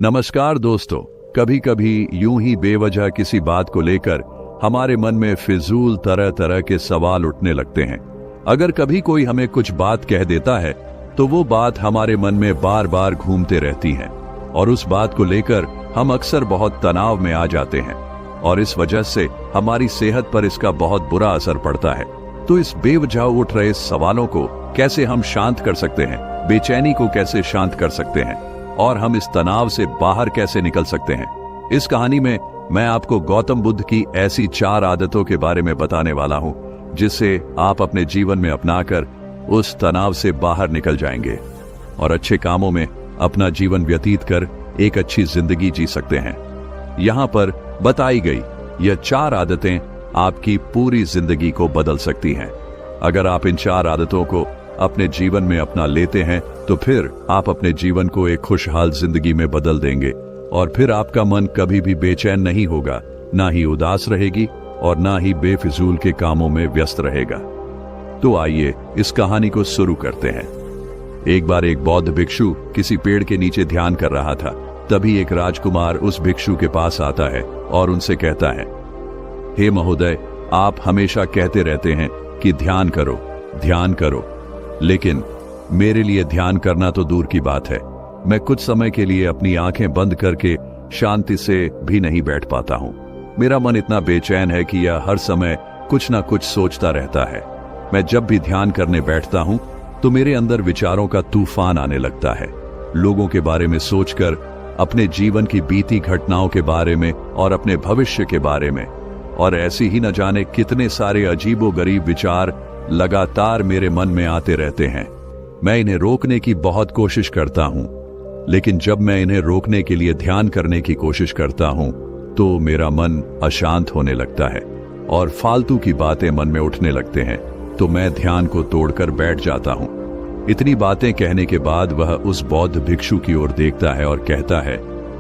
नमस्कार दोस्तों। कभी कभी यूं ही बेवजह किसी बात को लेकर हमारे मन में फिजूल तरह तरह के सवाल उठने लगते हैं। अगर कभी कोई हमें कुछ बात कह देता है तो वो बात हमारे मन में बार बार घूमते रहती है और उस बात को लेकर हम अक्सर बहुत तनाव में आ जाते हैं और इस वजह से हमारी सेहत पर इसका बहुत बुरा असर पड़ता है। तो इस बेवजह उठ रहे सवालों को कैसे हम शांत कर सकते हैं, बेचैनी को कैसे शांत कर सकते हैं और हम इस तनाव से बाहर कैसे निकल सकते हैं, इस कहानी में मैं आपको गौतम बुद्ध की ऐसी 4 आदतों के बारे में बताने वाला हूं जिससे आप अपने जीवन में अपनाकर उस तनाव से बाहर निकल जाएंगे और अच्छे कामों में अपना जीवन व्यतीत कर एक अच्छी जिंदगी जी सकते हैं। यहां पर बताई गई यह 4 आदतें आपकी पूरी जिंदगी को बदल सकती हैं। अगर आप इन 4 आदतों को अपने जीवन में अपना लेते हैं तो फिर आप अपने जीवन को एक खुशहाल जिंदगी में बदल देंगे और फिर आपका मन कभी भी बेचैन नहीं होगा, ना ही उदास रहेगी और ना ही बेफिजूल के कामों में व्यस्त रहेगा। तो आइए इस कहानी को शुरू करते हैं। एक बार एक बौद्ध भिक्षु किसी पेड़ के नीचे ध्यान कर रहा था। तभी एक राजकुमार उस भिक्षु के पास आता है और उनसे कहता है, हे महोदय, आप हमेशा कहते रहते हैं कि ध्यान करो, ध्यान करो, लेकिन मेरे लिए ध्यान करना तो दूर की बात है। मैं कुछ समय के लिए अपनी आंखें बंद करके शांति से भी नहीं बैठ पाता हूं। मेरा मन इतना बेचैन है कि यह हर समय कुछ ना कुछ सोचता रहता है। मैं जब भी ध्यान करने बैठता हूं तो मेरे अंदर विचारों का तूफान आने लगता है, लोगों के बारे में सोचकर, अपने जीवन की बीती घटनाओं के बारे में और अपने भविष्य के बारे में, और ऐसी ही न जाने कितने सारे अजीबोगरीब विचार लगातार मेरे मन में आते रहते हैं। मैं इन्हें रोकने की बहुत कोशिश करता हूं, लेकिन जब मैं इन्हें रोकने के लिए ध्यान करने की कोशिश करता हूं तो मेरा मन अशांत होने लगता है और फालतू की बातें मन में उठने लगते हैं, तो मैं ध्यान को तोड़कर बैठ जाता हूं। इतनी बातें कहने के बाद वह उस बौद्ध भिक्षु की ओर देखता है और कहता है,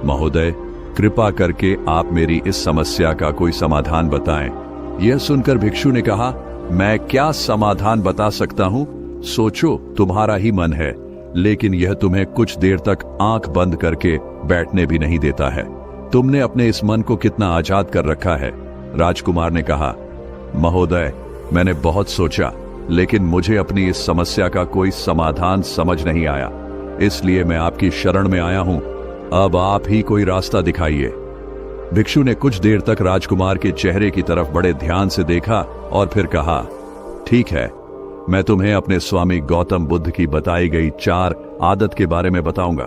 महोदय, कृपा करके आप मेरी इस समस्या का कोई समाधान बताएं। यह सुनकर भिक्षु ने कहा, मैं क्या समाधान बता सकता हूं? सोचो, तुम्हारा ही मन है, लेकिन यह तुम्हें कुछ देर तक आंख बंद करके बैठने भी नहीं देता है। तुमने अपने इस मन को कितना आजाद कर रखा है। राजकुमार ने कहा, महोदय, मैंने बहुत सोचा, लेकिन मुझे अपनी इस समस्या का कोई समाधान समझ नहीं आया, इसलिए मैं आपकी शरण में आया हूं। अब आप ही कोई रास्ता दिखाइए। भिक्षु ने कुछ देर तक राजकुमार के चेहरे की तरफ बड़े ध्यान से देखा और फिर कहा, ठीक है, मैं तुम्हें अपने स्वामी गौतम बुद्ध की बताई गई 4 आदत के बारे में बताऊंगा।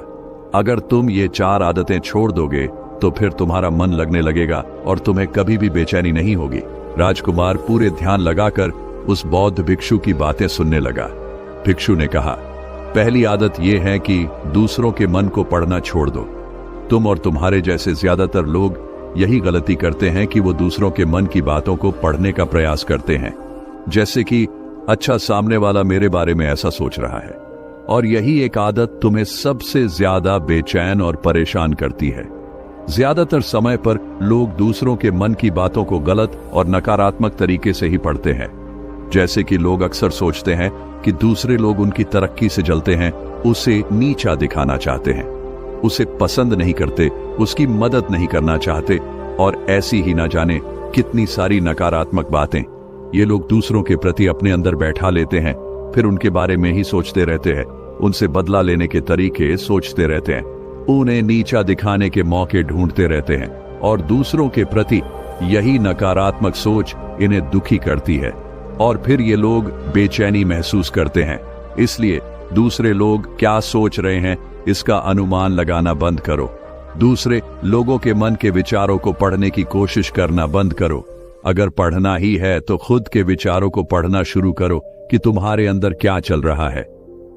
अगर तुम ये 4 आदतें छोड़ दोगे तो फिर तुम्हारा मन लगने लगेगा और तुम्हें कभी भी बेचैनी नहीं होगी। राजकुमार पूरे ध्यान लगाकर उस बौद्ध भिक्षु की बातें सुनने लगा। भिक्षु ने कहा, पहली आदत यह है कि दूसरों के मन को पढ़ना छोड़ दो। तुम और तुम्हारे जैसे ज्यादातर लोग यही गलती करते हैं कि वो दूसरों के मन की बातों को पढ़ने का प्रयास करते हैं, जैसे कि अच्छा, सामने वाला मेरे बारे में ऐसा सोच रहा है, और यही एक आदत तुम्हें सबसे ज्यादा बेचैन और परेशान करती है। ज्यादातर समय पर लोग दूसरों के मन की बातों को गलत और नकारात्मक तरीके से ही पढ़ते हैं। जैसे कि लोग अक्सर सोचते हैं कि दूसरे लोग उनकी तरक्की से जलते हैं, उसे नीचा दिखाना चाहते हैं, उसे पसंद नहीं करते, उसकी मदद नहीं करना चाहते, और ऐसी ही ना जाने कितनी सारी नकारात्मक बातें ये लोग दूसरों के प्रति अपने अंदर बैठा लेते हैं। फिर उनके बारे में ही सोचते रहते हैं, उनसे बदला लेने के तरीके सोचते रहते हैं, उन्हें नीचा दिखाने के मौके ढूंढते रहते हैं, और दूसरों के प्रति यही नकारात्मक सोच इन्हें दुखी करती है और फिर ये लोग बेचैनी महसूस करते हैं। इसलिए दूसरे लोग क्या सोच रहे हैं इसका अनुमान लगाना बंद करो। दूसरे लोगों के मन के विचारों को पढ़ने की कोशिश करना बंद करो। अगर पढ़ना ही है तो खुद के विचारों को पढ़ना शुरू करो कि तुम्हारे अंदर क्या चल रहा है।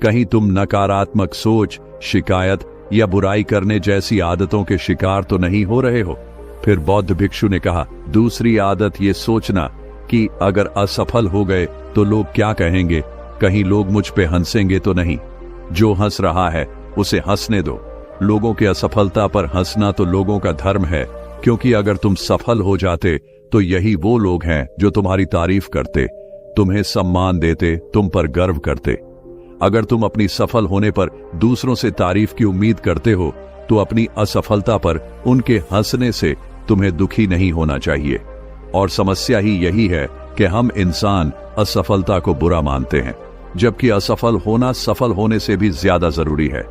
कहीं तुम नकारात्मक सोच, शिकायत या बुराई करने जैसी आदतों के शिकार तो नहीं हो रहे हो। फिर बौद्ध भिक्षु ने कहा, दूसरी आदत ये सोचना कि अगर असफल हो गए तो लोग क्या कहेंगे, कहीं लोग मुझ पे हंसेंगे तो नहीं। जो हंस रहा है उसे हंसने दो। लोगों के असफलता पर हंसना तो लोगों का धर्म है, क्योंकि अगर तुम सफल हो जाते तो यही वो लोग हैं जो तुम्हारी तारीफ करते, तुम्हें सम्मान देते, तुम पर गर्व करते। अगर तुम अपनी सफल होने पर दूसरों से तारीफ की उम्मीद करते हो तो अपनी असफलता पर उनके हंसने से तुम्हें दुखी नहीं होना चाहिए। और समस्या ही यही है कि हम इंसान असफलता को बुरा मानते हैं, जबकि असफल होना सफल होने से भी ज्यादा जरूरी है,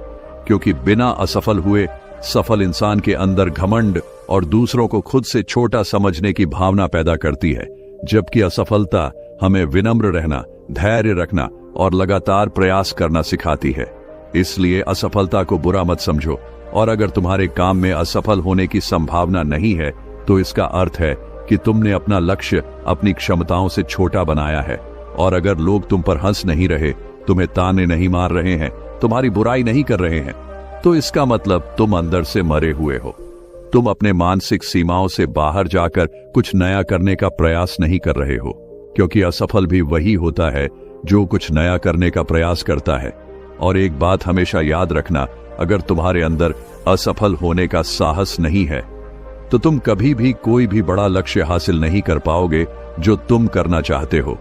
क्योंकि बिना असफल हुए सफल इंसान के अंदर घमंड और दूसरों को खुद से छोटा समझने की भावना पैदा करती है, जबकि असफलता हमें विनम्र रहना, धैर्य रखना और लगातार प्रयास करना सिखाती है। इसलिए असफलता को बुरा मत समझो, और अगर तुम्हारे काम में असफल होने की संभावना नहीं है तो इसका अर्थ है कि तुमने अपना लक्ष्य अपनी क्षमताओं से छोटा बनाया है। और अगर लोग तुम पर हंस नहीं रहे, तुम्हें ताने नहीं मार रहे हैं, तुम्हारी बुराई नहीं कर रहे हैं, तो इसका मतलब तुम अंदर से मरे हुए हो। तुम अपने मानसिक सीमाओं से बाहर जाकर कुछ नया करने का प्रयास नहीं कर रहे हो, क्योंकि असफल भी वही होता है जो कुछ नया करने का प्रयास करता है। और एक बात हमेशा याद रखना, अगर तुम्हारे अंदर असफल होने का साहस नहीं है तो तुम कभी भी कोई भी बड़ा लक्ष्य हासिल नहीं कर पाओगे जो तुम करना चाहते हो।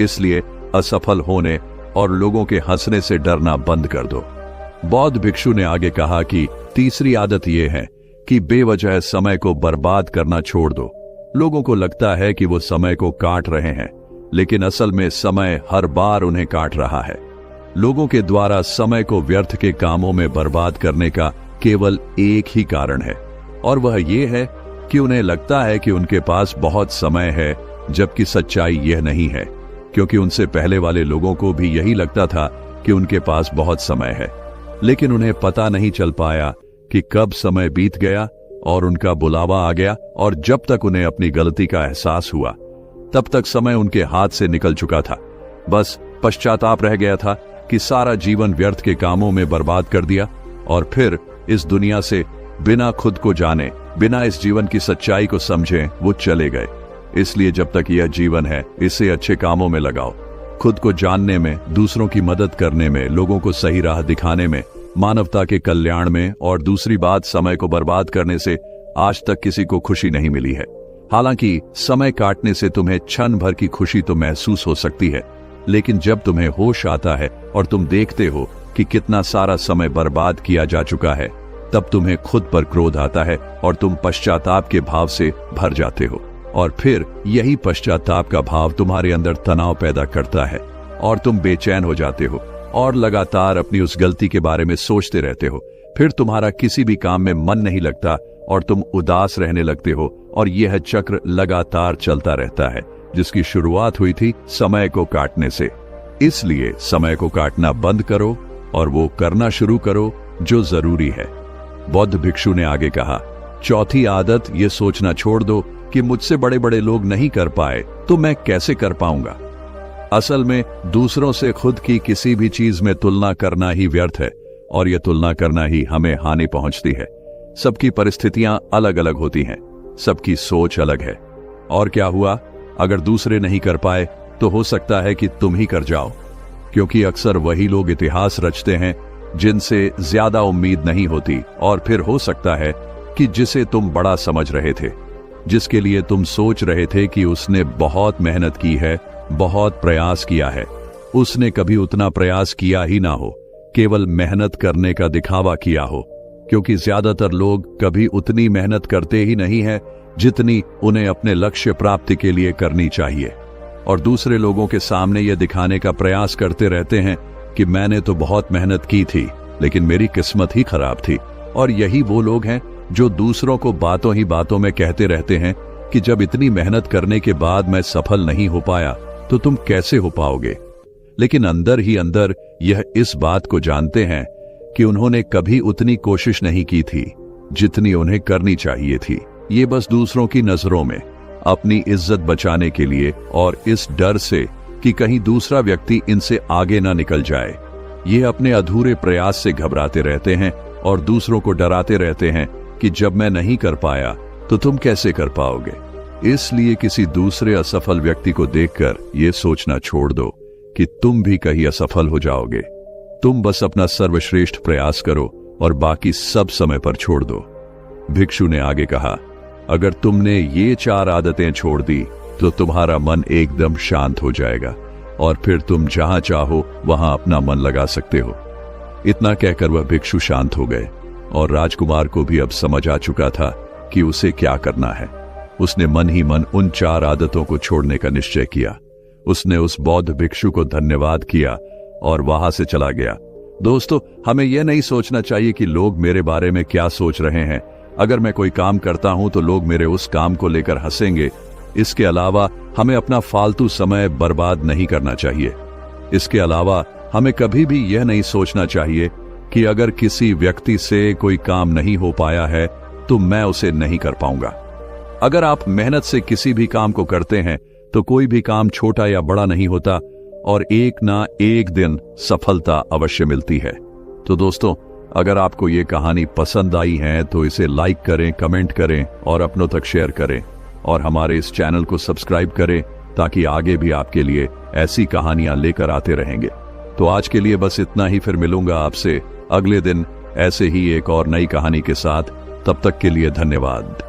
इसलिए असफल होने और लोगों के हंसने से डरना बंद कर दो। बौद्ध भिक्षु ने आगे कहा कि तीसरी आदत यह है कि बेवजह समय को बर्बाद करना छोड़ दो। लोगों को लगता है कि वो समय को काट रहे हैं, लेकिन असल में समय हर बार उन्हें काट रहा है। लोगों के द्वारा समय को व्यर्थ के कामों में बर्बाद करने का केवल एक ही कारण है, और वह ये है कि उन्हें लगता है कि उनके पास बहुत समय है, जबकि सच्चाई यह नहीं है, क्योंकि उनसे पहले वाले लोगों को भी यही लगता था कि उनके पास बहुत समय है, लेकिन उन्हें पता नहीं चल पाया कि कब समय बीत गया और उनका बुलावा आ गया, और जब तक उन्हें अपनी गलती का एहसास हुआ तब तक समय उनके हाथ से निकल चुका था। बस पश्चाताप रह गया था कि सारा जीवन व्यर्थ के कामों में बर्बाद कर दिया, और फिर इस दुनिया से बिना खुद को जाने, बिना इस जीवन की सच्चाई को समझे वो चले गए। इसलिए जब तक यह जीवन है, इसे अच्छे कामों में लगाओ, खुद को जानने में, दूसरों की मदद करने में, लोगों को सही राह दिखाने में, मानवता के कल्याण में। और दूसरी बात, समय को बर्बाद करने से आज तक किसी को खुशी नहीं मिली है। हालांकि समय काटने से तुम्हें क्षण भर की खुशी तो महसूस हो सकती है, लेकिन जब तुम्हें होश आता है और तुम देखते हो कि कितना सारा समय बर्बाद किया जा चुका है, तब तुम्हें खुद पर क्रोध आता है और तुम पश्चाताप के भाव से भर जाते हो। और फिर यही पश्चाताप का भाव तुम्हारे अंदर तनाव पैदा करता है और तुम बेचैन हो जाते हो और लगातार अपनी उस गलती के बारे में सोचते रहते हो। फिर तुम्हारा किसी भी काम में मन नहीं लगता और तुम उदास रहने लगते हो, और यह चक्र लगातार चलता रहता है, जिसकी शुरुआत हुई थी समय को काटने से। इसलिए समय को काटना बंद करो और वो करना शुरू करो जो जरूरी है। बौद्ध भिक्षु ने आगे कहा, चौथी आदत ये सोचना छोड़ दो कि मुझसे बड़े बड़े लोग नहीं कर पाए तो मैं कैसे कर पाऊंगा। असल में दूसरों से खुद की किसी भी चीज में तुलना करना ही व्यर्थ है, और यह तुलना करना ही हमें हानि पहुंचती है। सबकी परिस्थितियां अलग अलग होती हैं, सबकी सोच अलग है। और क्या हुआ, अगर दूसरे नहीं कर पाए तो हो सकता है कि तुम ही कर जाओ, क्योंकि अक्सर वही लोग इतिहास रचते हैं जिनसे ज्यादा उम्मीद नहीं होती। और फिर हो सकता है कि जिसे तुम बड़ा समझ रहे थे, जिसके लिए तुम सोच रहे थे कि उसने बहुत मेहनत की है, बहुत प्रयास किया है, उसने कभी उतना प्रयास किया ही ना हो, केवल मेहनत करने का दिखावा किया हो। क्योंकि ज्यादातर लोग कभी उतनी मेहनत करते ही नहीं है जितनी उन्हें अपने लक्ष्य प्राप्ति के लिए करनी चाहिए, और दूसरे लोगों के सामने यह दिखाने का प्रयास करते रहते हैं कि मैंने तो बहुत मेहनत की थी, लेकिन मेरी किस्मत ही खराब थी। और यही वो लोग हैं जो दूसरों को बातों ही बातों में कहते रहते हैं कि जब इतनी मेहनत करने के बाद मैं सफल नहीं हो पाया तो तुम कैसे हो पाओगे। लेकिन अंदर ही अंदर यह इस बात को जानते हैं कि उन्होंने कभी उतनी कोशिश नहीं की थी जितनी उन्हें करनी चाहिए थी। ये बस दूसरों की नजरों में अपनी इज्जत बचाने के लिए और इस डर से कि कहीं दूसरा व्यक्ति इनसे आगे ना निकल जाए, ये अपने अधूरे प्रयास से घबराते रहते हैं और दूसरों को डराते रहते हैं कि जब मैं नहीं कर पाया तो तुम कैसे कर पाओगे। इसलिए किसी दूसरे असफल व्यक्ति को देखकर यह सोचना छोड़ दो कि तुम भी कहीं असफल हो जाओगे। तुम बस अपना सर्वश्रेष्ठ प्रयास करो और बाकी सब समय पर छोड़ दो। भिक्षु ने आगे कहा, अगर तुमने ये 4 आदतें छोड़ दी तो तुम्हारा मन एकदम शांत हो जाएगा और फिर तुम जहां चाहो वहां अपना मन लगा सकते हो। इतना कहकर वह भिक्षु शांत हो गए और राजकुमार को भी अब समझ आ चुका था कि उसे क्या करना है। उसने मन ही मन उन 4 आदतों को छोड़ने का निश्चय किया। उसने उस बौद्ध भिक्षु को धन्यवाद किया और वहां से चला गया। दोस्तों, हमें यह नहीं सोचना चाहिए कि लोग मेरे बारे में क्या सोच रहे हैं। अगर मैं कोई काम करता हूं तो लोग मेरे उस काम को लेकर हंसेंगे। इसके अलावा हमें अपना फालतू समय बर्बाद नहीं करना चाहिए। इसके अलावा हमें कभी भी यह नहीं सोचना चाहिए कि अगर किसी व्यक्ति से कोई काम नहीं हो पाया है तो मैं उसे नहीं कर पाऊंगा। अगर आप मेहनत से किसी भी काम को करते हैं तो कोई भी काम छोटा या बड़ा नहीं होता और एक ना एक दिन सफलता अवश्य मिलती है। तो दोस्तों, अगर आपको ये कहानी पसंद आई है तो इसे लाइक करें, कमेंट करें और अपनों तक शेयर करें और हमारे इस चैनल को सब्सक्राइब करें ताकि आगे भी आपके लिए ऐसी कहानियां लेकर आते रहेंगे। तो आज के लिए बस इतना ही। फिर मिलूंगा आपसे अगले दिन ऐसे ही एक और नई कहानी के साथ। तब तक के लिए धन्यवाद।